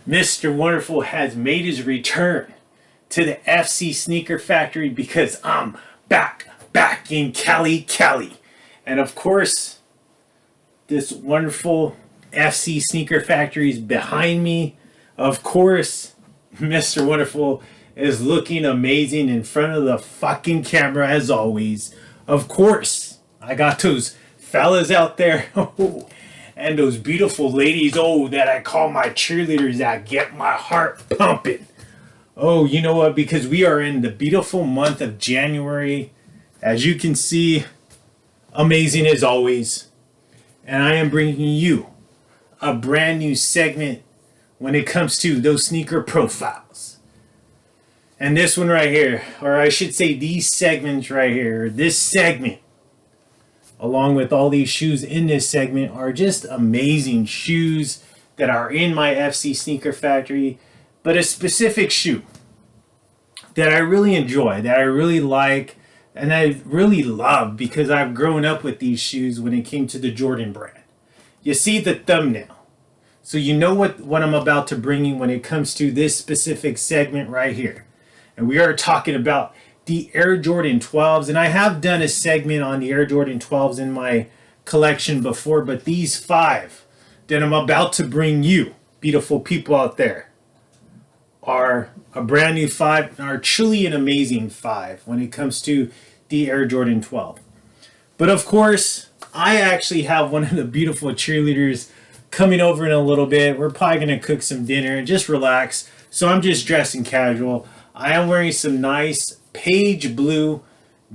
Mr. Wonderful has made his return to the FC Sneaker Factory because I'm back in Cali. And of course, this wonderful FC Sneaker Factory is behind me. Of course, Mr. Wonderful is looking amazing in front of the fucking camera as always. Of course, I got those fellas out there. And those beautiful ladies, that I call my cheerleaders, that get my heart pumping. Oh, you know what? Because we are in the beautiful month of January. As you can see, amazing as always. And I am bringing you a brand new segment when it comes to those sneaker profiles. And this one right here, or I should say these segments right here, this segment, along with all these shoes in this segment, are just amazing shoes that are in my FC Sneaker Factory. But a specific shoe that I really enjoy, that I really like, and I really love because I've grown up with these shoes when it came to the Jordan brand. You see the thumbnail. So you know what I'm about to bring you when it comes to this specific segment right here. And we are talking about the Air Jordan 12s, and I have done a segment on the Air Jordan 12s in my collection before, but these 5 that I'm about to bring you, beautiful people out there, are a brand new 5, are truly an amazing 5 when it comes to the Air Jordan 12. But of course, I actually have one of the beautiful cheerleaders coming over in a little bit. We're probably going to cook some dinner and just relax. So I'm just dressing casual. I am wearing some nice page blue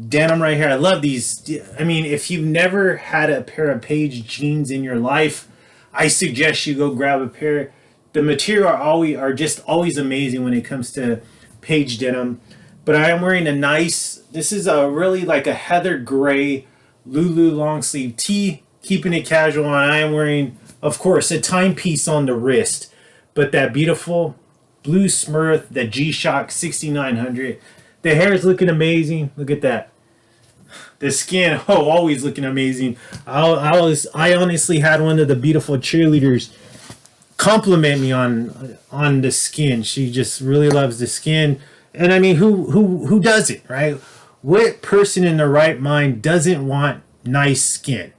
denim right here. I love these. I mean, if you've never had a pair of page jeans in your life, I suggest you go grab a pair. The material are just always amazing when it comes to page denim. But I am wearing a nice, this is a really like a heather gray Lulu long sleeve tee, keeping it casual on. I am wearing, of course, a timepiece on the wrist, but that beautiful blue Smurf, the G-Shock 6900. The hair is looking amazing. Look at that. The skin, always looking amazing. I honestly had one of the beautiful cheerleaders compliment me on the skin. She just really loves the skin. And I mean, who doesn't, right? What person in their right mind doesn't want nice skin?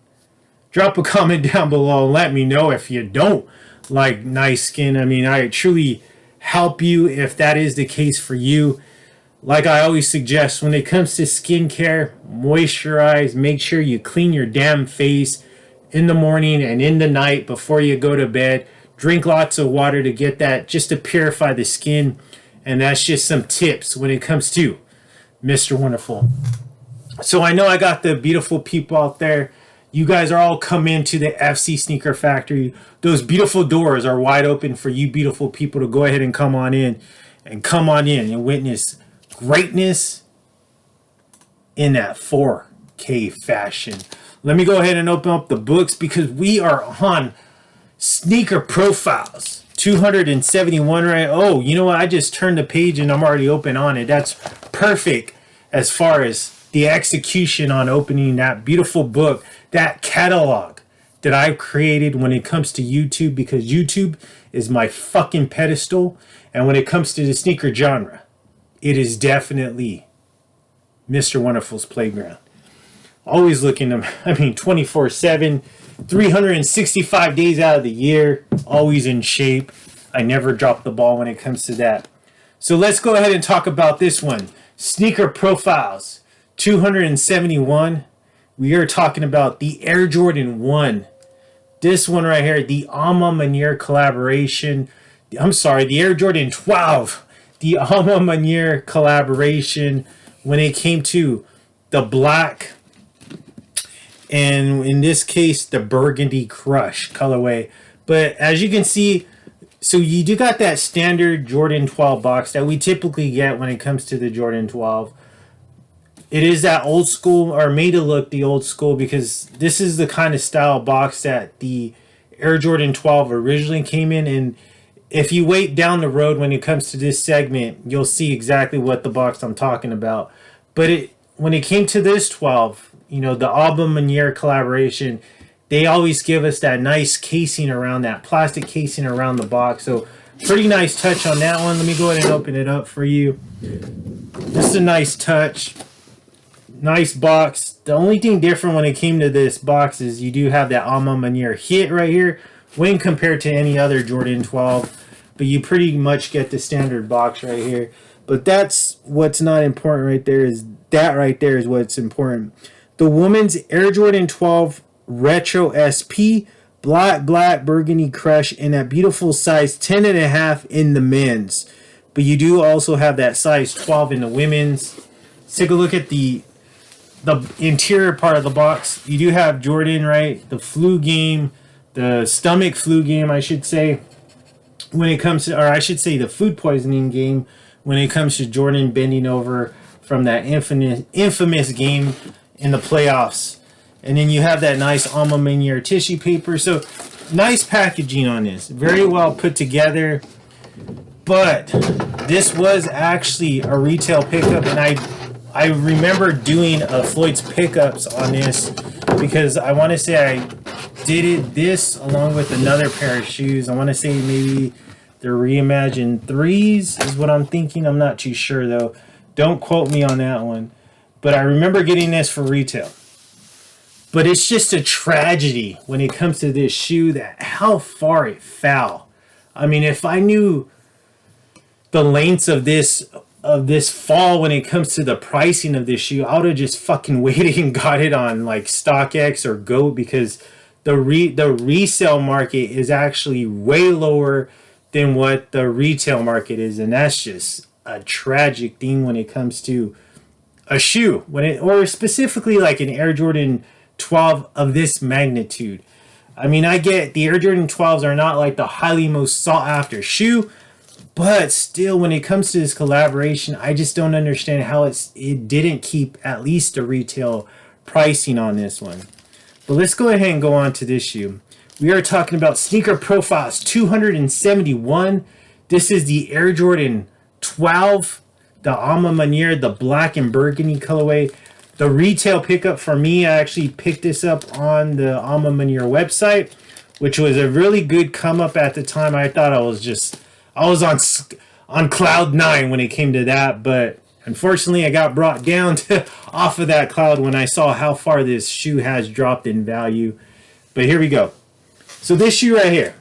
Drop a comment down below and let me know if you don't like nice skin. I mean, I truly help you if that is the case for you. Like I always suggest, when it comes to skincare, moisturize, make sure you clean your damn face in the morning and in the night before you go to bed. Drink lots of water to get that, just to purify the skin. And that's just some tips when it comes to Mr. Wonderful. So I know I got the beautiful people out there. You guys are all come into the FC Sneaker Factory. Those beautiful doors are wide open for you beautiful people to go ahead and come on in and witness greatness in that 4K fashion. Let me go ahead and open up the books because we are on sneaker profiles 271, right? Oh, you know what? I just turned the page and I'm already open on it. That's perfect as far as the execution on opening that beautiful book, that catalog that I've created when it comes to YouTube, because YouTube is my fucking pedestal. And when it comes to the sneaker genre, it is definitely Mr. Wonderful's playground. Always looking to, 24/7, 365 days out of the year, always in shape. I never drop the ball when it comes to that. So let's go ahead and talk about this one. Sneaker Profiles 271. We are talking about the Air Jordan 1. This one right here, the Maniere collaboration. I'm sorry, the Air Jordan 12. The Maniere collaboration when it came to the black and in this case the Burgundy Crush colorway. But as you can see, so you do got that standard Jordan 12 box that we typically get when it comes to the Jordan 12. It is that old school, or made to look the old school, because this is the kind of style box that the Air Jordan 12 originally came in. And if you wait down the road when it comes to this segment, you'll see exactly what the box I'm talking about. But when it came to this 12, the Maniere collaboration, they always give us that nice casing around, that plastic casing around the box. So Pretty nice touch on that one. Let me go ahead and open it up for you. This is a nice touch. Nice box. The only thing different when it came to this box is you do have that Maniere hit right here when compared to any other Jordan 12. But you pretty much get the standard box right here. But that's what's not important right there. Is that right there is what's important. The women's Air Jordan 12 Retro SP black burgundy crush in that beautiful size 10.5 in the men's. But you do also have that size 12 in the women's. Let's take a look at the interior part of the box. You do have Jordan, right? The flu game, the stomach flu game, I should say. When it comes to, or I should say the food poisoning game, when it comes to Jordan bending over from that infamous game in the playoffs. And then you have that nice Maniere tissue paper. So nice packaging on this. Very well put together. But this was actually a retail pickup, and I remember doing a Floyd's pickups on this because I want to say I did this along with another pair of shoes. I want to say maybe the Reimagined 3s is what I'm thinking. I'm not too sure though. Don't quote me on that one. But I remember getting this for retail. But it's just a tragedy when it comes to this shoe that how far it fell. I mean, if I knew the lengths of this fall when it comes to the pricing of this shoe, I would have just fucking waited and got it on like StockX or GOAT, because the resale market is actually way lower than what the retail market is, and that's just a tragic thing when it comes to a shoe, or specifically like an Air Jordan 12 of this magnitude. I mean, I get the Air Jordan 12s are not like the highly most sought after shoe, but still, when it comes to this collaboration, I just don't understand how it didn't keep at least the retail pricing on this one. But let's go ahead and go on to this shoe. We are talking about Sneaker Profiles 271. This is the Air Jordan 12, the Maniere, the black and burgundy colorway. The retail pickup for me, I actually picked this up on the Maniere website, which was a really good come up at the time. I thought I was on cloud 9 when it came to that, but unfortunately I got brought down off of that cloud when I saw how far this shoe has dropped in value. But here we go. So this shoe right here,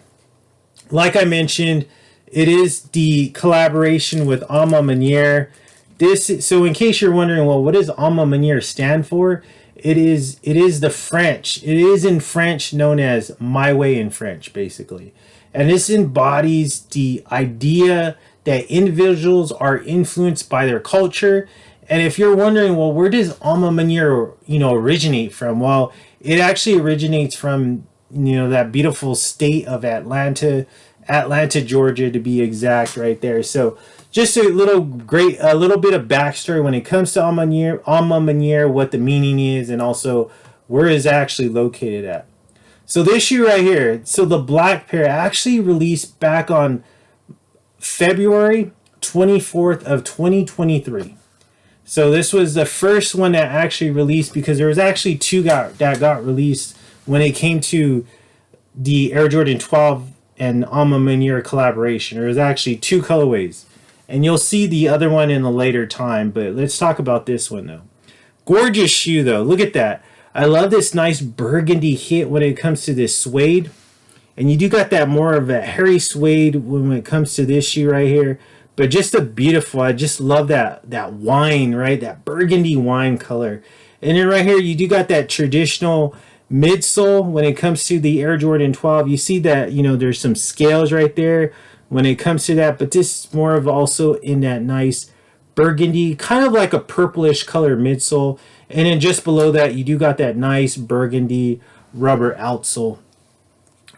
like I mentioned, it is the collaboration with Maniere. So in case you're wondering, well, what does Maniere stand for? It is the French. It is in French known as My Way in French, basically. And this embodies the idea that individuals are influenced by their culture. And if you're wondering, well, where does Maniere, originate from? Well, it actually originates from, that beautiful state of Atlanta, Georgia, to be exact, right there. So just a little bit of backstory when it comes to Maniere, what the meaning is, and also where it's actually located at. So this shoe right here, so the black pair actually released back on February 24th of 2023. So this was the first one that actually released, because there was actually two that got released when it came to the Air Jordan 12 and Maniere collaboration. There was actually two colorways, and you'll see the other one in a later time, but let's talk about this one though. Gorgeous shoe though, look at that. I love this nice burgundy hit when it comes to this suede. And you do got that more of a hairy suede when it comes to this shoe right here. But just a beautiful, I just love that wine, right? That burgundy wine color. And then right here, you do got that traditional midsole when it comes to the Air Jordan 12. You see that, there's some scales right there when it comes to that. But this is more of also in that nice burgundy, kind of like a purplish color midsole. And then just below that, you do got that nice burgundy rubber outsole.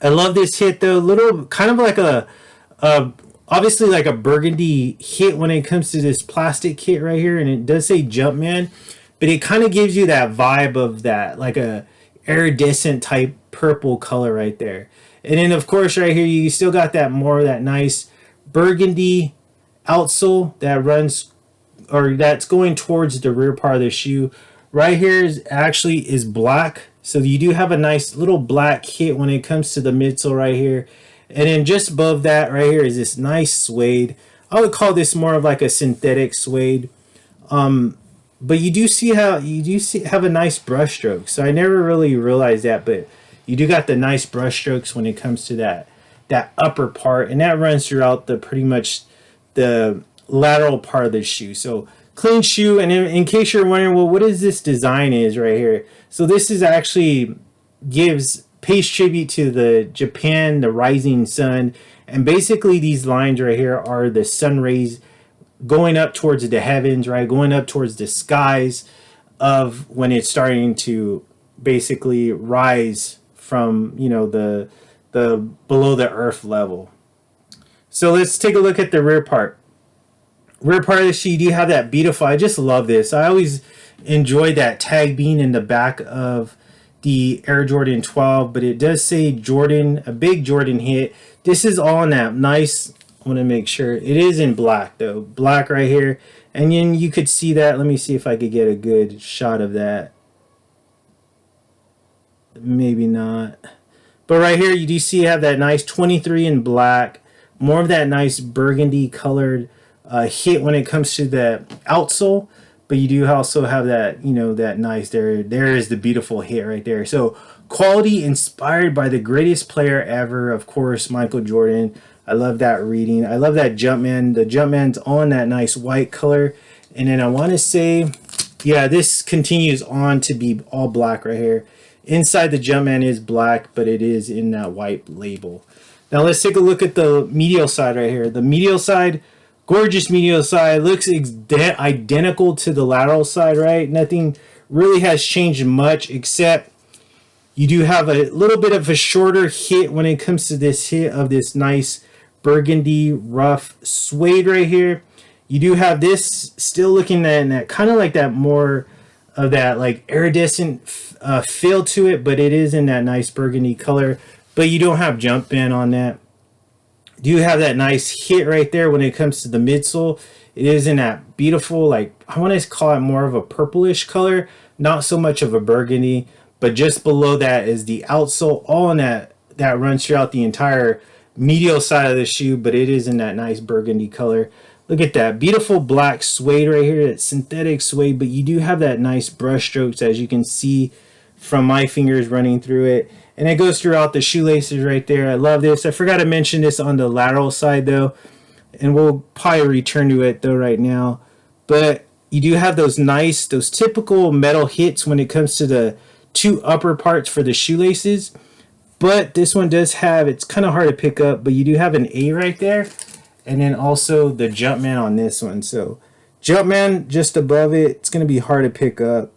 I love this hit though, little kind of like a obviously like a burgundy hit when it comes to this plastic kit right here, and it does say Jumpman, but it kind of gives you that vibe of that like a iridescent type purple color right there. And then of course right here you still got that more of that nice burgundy outsole that runs, or that's going towards the rear part of the shoe. Right here is black. So you do have a nice little black hit when it comes to the midsole right here. And then just above that right here is this nice suede. I would call this more of like a synthetic suede. But you do see how have a nice brush stroke. So I never really realized that, but you do got the nice brush strokes when it comes to that upper part, and that runs throughout the pretty much the lateral part of the shoe. So clean shoe. And in case you're wondering, well, what is this design is right here? So this is actually pays tribute to the Japan, the rising sun, and basically these lines right here are the sun rays going up towards the heavens, right? Going up towards the skies of when it's starting to basically rise from, you know, the below the earth level. So let's take a look at the rear part. Rear part of the shoe, you have that beautiful, I just love this. I always enjoy that tag being in the back of the Air Jordan 12, but it does say Jordan, a big Jordan hit. This is all in that nice, I want to make sure it is in black though, black right here. And then you could see that. Let me see if I could get a good shot of that. Maybe not. But right here you do see you have that nice 23 in black, more of that nice burgundy colored hit when it comes to the outsole. But you do also have that, you know, that nice, there is the beautiful hit right there. So quality inspired by the greatest player ever, of course, Michael Jordan. I love that reading. I love that Jumpman. The Jumpman's on that nice white color. And then I want to say, yeah, this continues on to be all black right here. Inside the Jumpman is black, but it is in that white label. Now let's take a look at the medial side right here. The medial side, gorgeous medial side, looks identical to the lateral side, right? Nothing really has changed much, except you do have a little bit of a shorter hit when it comes to this hit of this nice burgundy rough suede right here. You do have this still looking at that kind of like that more of that like iridescent feel to it, but it is in that nice burgundy color. But you don't have jump band on that. You have that nice hit right there when it comes to the midsole. It is in that beautiful, like, I want to call it more of a purplish color, not so much of a burgundy. But just below that is the outsole, all in that runs throughout the entire medial side of the shoe, but it is in that nice burgundy color. Look at that beautiful black suede right here, that synthetic suede, but you do have that nice brush strokes, as you can see from my fingers running through it. And it goes throughout the shoelaces right there. I love this. I forgot to mention this on the lateral side though, and we'll probably return to it though right now. But you do have those nice, those typical metal hits when it comes to the two upper parts for the shoelaces. But this one does have, it's kind of hard to pick up, but you do have an A right there. And then also the Jumpman on this one. So Jumpman just above it, it's going to be hard to pick up,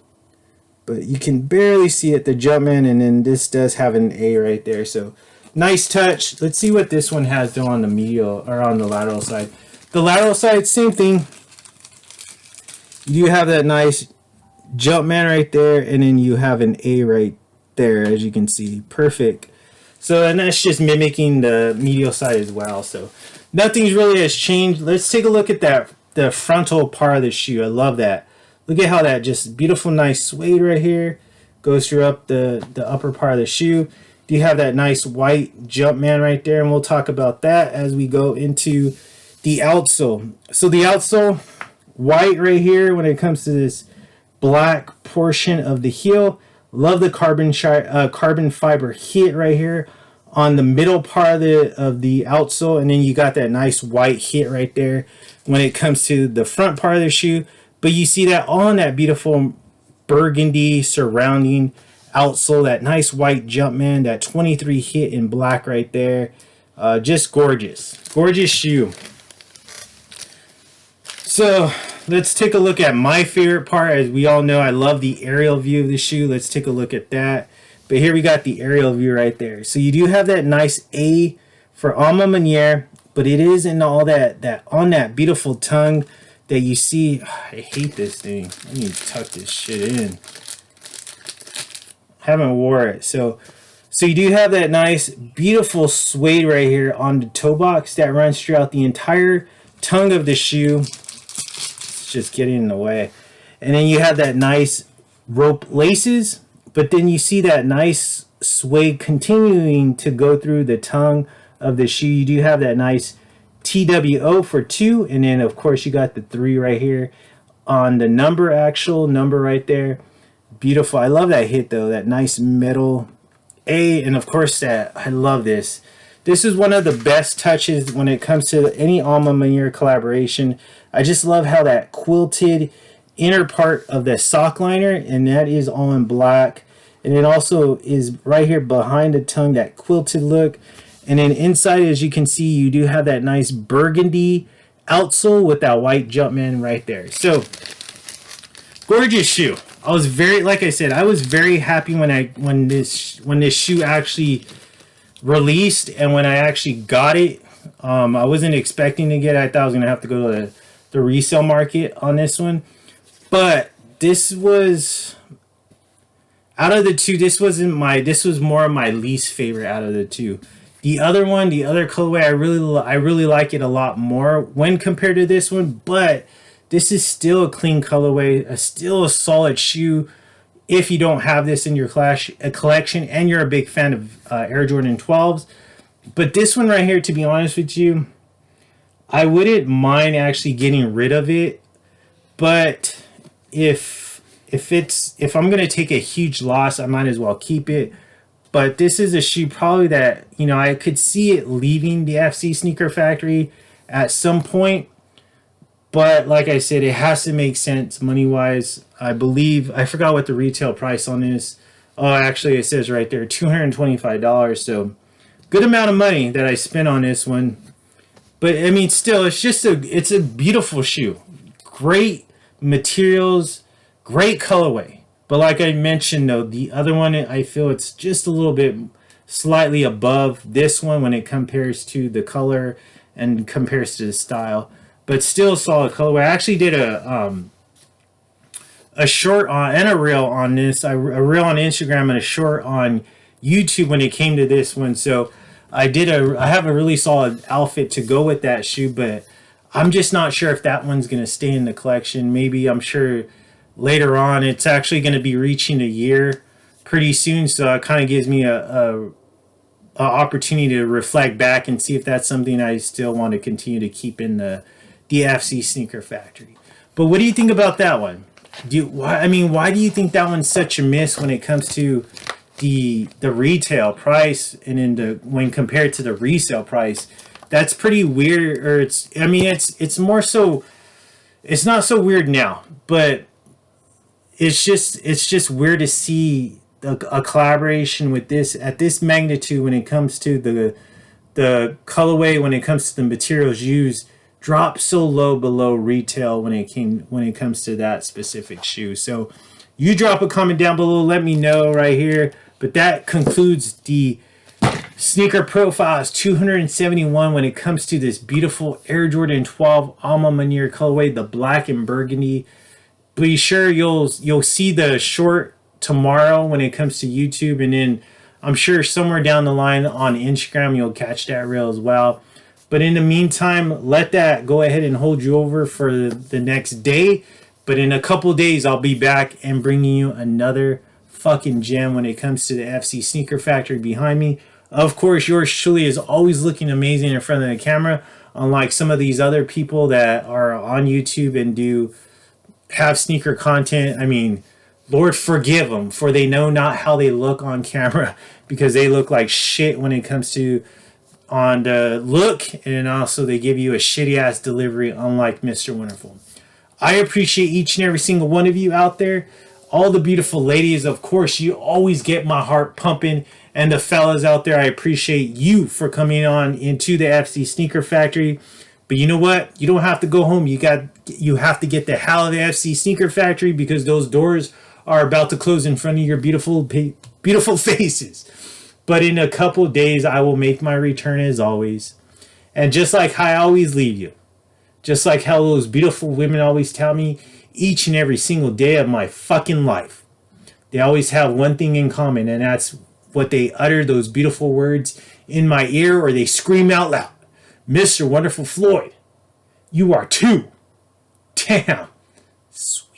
but you can barely see it, the Jumpman. And then this does have an A right there. So nice touch. Let's see what this one has though on the medial or on the lateral side. The lateral side, same thing. You do have that nice Jumpman right there, and then you have an A right there, as you can see. Perfect. So, and that's just mimicking the medial side as well. So nothing's really has changed. Let's take a look at that, the frontal part of the shoe. I love that. Look at how that just beautiful nice suede right here goes through up the upper part of the shoe. You have that nice white Jumpman right there, and we'll talk about that as we go into the outsole. So the outsole, white right here when it comes to this black portion of the heel. Love the carbon fiber hit right here on the middle part of the outsole, and then you got that nice white hit right there when it comes to the front part of the shoe. But you see that on that beautiful burgundy surrounding outsole, that nice white Jumpman, that 23 hit in black right there. Just gorgeous shoe. So let's take a look at my favorite part. As we all know, I love the aerial view of the shoe. Let's take a look at that. But here we got the aerial view right there. So you do have that nice A for Alma Maniere, but it is in all that on that beautiful tongue that you see. I hate this thing. I need to tuck this shit in. Haven't wore it. So you do have that nice beautiful suede right here on the toe box that runs throughout the entire tongue of the shoe. Just getting in the way. And then you have that nice rope laces, but then you see that nice suede continuing to go through the tongue of the shoe. You do have that nice TWO for 2, and then of course you got the 3 right here on the actual number right there. Beautiful. I love that hit though, that nice metal A, and of course that I love this. This is one of the best touches when it comes to any Alma Maniere collaboration. I just love how that quilted inner part of the sock liner, and that is all in black. And it also is right here behind the tongue, that quilted look. And then inside, as you can see, you do have that nice burgundy outsole with that white Jumpman right there. So, gorgeous shoe. I was very, like I said, I was very happy when this shoe actually released, and when I actually got it. I wasn't expecting to get it. I thought I was gonna have to go to the resale market on this one, but this was, out of the two, this was more of my least favorite out of the two. The other one, the other colorway, I really like it a lot more when compared to this one, but this is still a clean colorway, still a solid shoe. If you don't have this in your collection and you're a big fan of Air Jordan 12s. But this one right here, to be honest with you, I wouldn't mind actually getting rid of it. But if I'm going to take a huge loss, I might as well keep it. But this is a shoe probably that, you know, I could see it leaving the FC Sneaker Factory at some point. But like I said, it has to make sense money-wise. I believe, I forgot what the retail price on this. Oh, actually, it says right there, $225. So, good amount of money that I spent on this one. But, I mean, still, it's a beautiful shoe. Great materials, great colorway. But like I mentioned, though, the other one, I feel it's just a little bit slightly above this one when it compares to the color and compares to the style. But still solid colorway. I actually did a short on and a reel on this. A reel on Instagram and a short on YouTube when it came to this one. So I have a really solid outfit to go with that shoe, but I'm just not sure if that one's gonna stay in the collection. Maybe, I'm sure later on. It's actually gonna be reaching a year pretty soon, so it kind of gives me a opportunity to reflect back and see if that's something I still want to continue to keep in the FC Sneaker Factory. But what do you think about that one? Why do you think that one's such a miss when it comes to the retail price, and when compared to the resale price? That's pretty weird. Or it's more so, it's not so weird now, but it's just weird to see a collaboration with this at this magnitude when it comes to the colorway, when it comes to the materials used, drop so low below retail when it comes to that specific shoe. So you drop a comment down below, let me know right here. But that concludes the Sneaker Profiles 271 when it comes to this beautiful Air Jordan 12 Alma Maniere colorway, the black and burgundy. Be sure you'll see the short tomorrow when it comes to YouTube, and then I'm sure somewhere down the line on Instagram you'll catch that reel as well. But in the meantime, let that go ahead and hold you over for the next day. But in a couple days, I'll be back and bringing you another fucking gem when it comes to the FC Sneaker Factory behind me. Of course, yours truly is always looking amazing in front of the camera, unlike some of these other people that are on YouTube and do have sneaker content. I mean, Lord forgive them, for they know not how they look on camera, because they look like shit when it comes to on the look, and also they give you a shitty ass delivery, unlike Mr. Wonderful. I appreciate each and every single one of you out there. All the beautiful ladies, of course, you always get my heart pumping. And the fellas out there, I appreciate you for coming on into the FC Sneaker Factory. But you know what? You don't have to go home. You have to get the hell out of the FC Sneaker Factory, because those doors are about to close in front of your beautiful faces. But in a couple days, I will make my return as always. And just like how I always leave you, just like how those beautiful women always tell me each and every single day of my fucking life, they always have one thing in common, and that's what they utter, those beautiful words in my ear, or they scream out loud. Mr. Wonderful Floyd, you are too damn sweet.